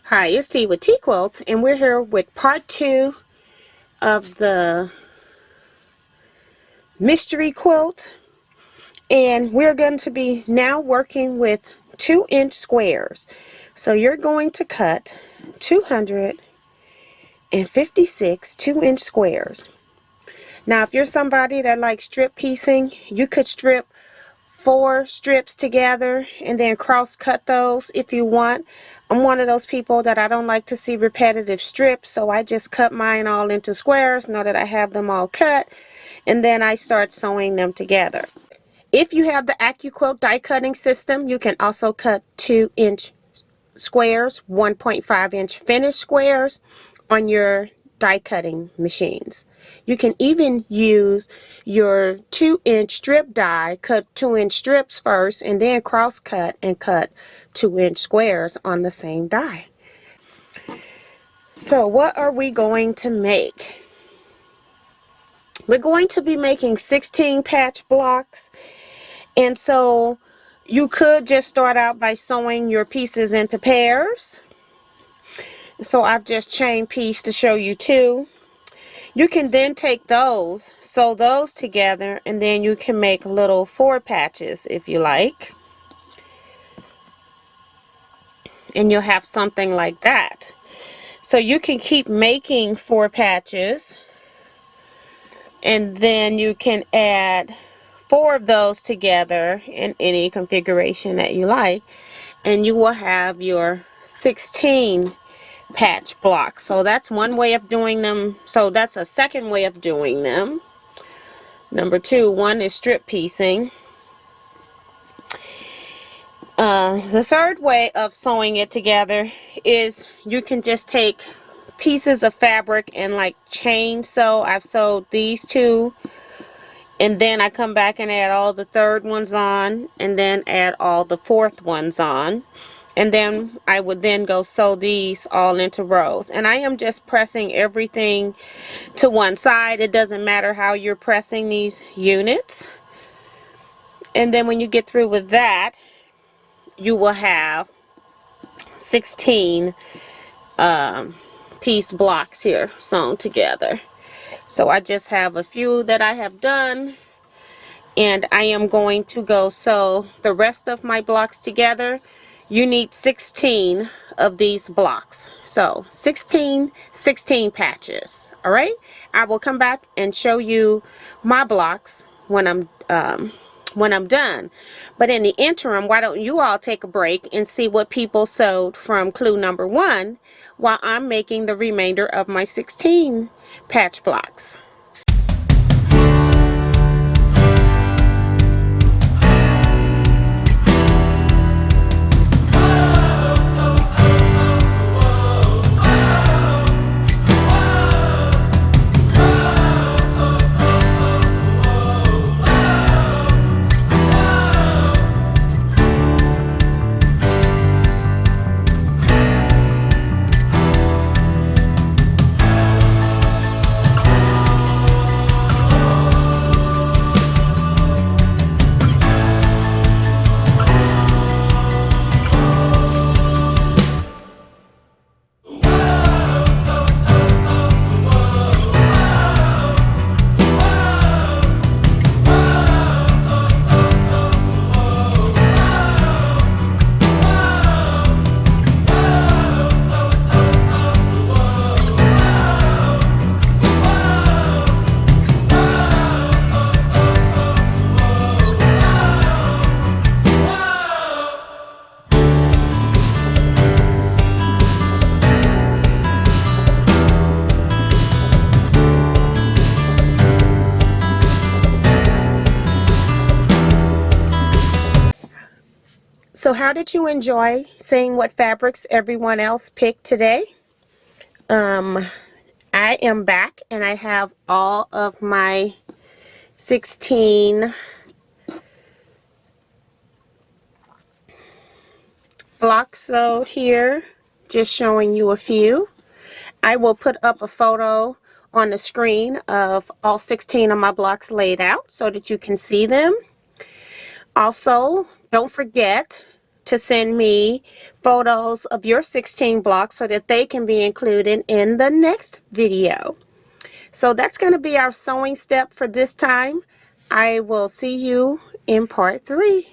Hi, it's T with Teaquilts, and we're here with part 2 of the mystery quilt. And we're going to be now working with 2-inch squares. So you're going to cut 256 2-inch squares. Now, if you're somebody that likes strip piecing, you could strip 4 strips together and then cross cut those if you want. I'm one of those people that I don't like to see repetitive strips, so I just cut mine all into squares now that I have them all cut, and then I start sewing them together. If you have the Quilt die cutting system, you can also cut 2-inch squares, 1.5-inch finished squares on your die cutting machines. You can even use your 2-inch strip die, cut 2-inch strips first, and then cross cut and cut 2-inch squares on the same die. So what are we going to make? We're going to be making 16 patch blocks, and so you could just start out by sewing your pieces into pairs. So I've just chain pieced to show you 2. You can then take those, sew those together, and then you can make little 4 patches if you like. And you'll have something like that. So you can keep making 4 patches, and then you can add 4 of those together in any configuration that you like, and you will have your 16 patch blocks. So that's one way of doing them. So that's a second way of doing them. Number 2, one is strip piecing. The third way of sewing it together is you can just take pieces of fabric and like chain sew. I've sewed these 2, and then I come back and add all the third ones on, and then add all the fourth ones on. And then I would then go sew these all into rows. And I am just pressing everything to one side. It doesn't matter how you're pressing these units. And then when you get through with that, you will have 16 piece blocks here sewn together. So I just have a few that I have done, and I am going to go sew the rest of my blocks together. You need 16 of these blocks, so 16 patches. All right, I will come back and show you my blocks when I'm done. But in the interim, why don't you all take a break and see what people sewed from clue number 1 while I'm making the remainder of my 16 patch blocks. So how did you enjoy seeing what fabrics everyone else picked today? I am back, and I have all of my 16 blocks sewed here, just showing you a few. I will put up a photo on the screen of all 16 of my blocks laid out so that you can see them. Also, don't forget to send me photos of your 16 blocks so that they can be included in the next video. So that's going to be our sewing step for this time. I will see you in part 3.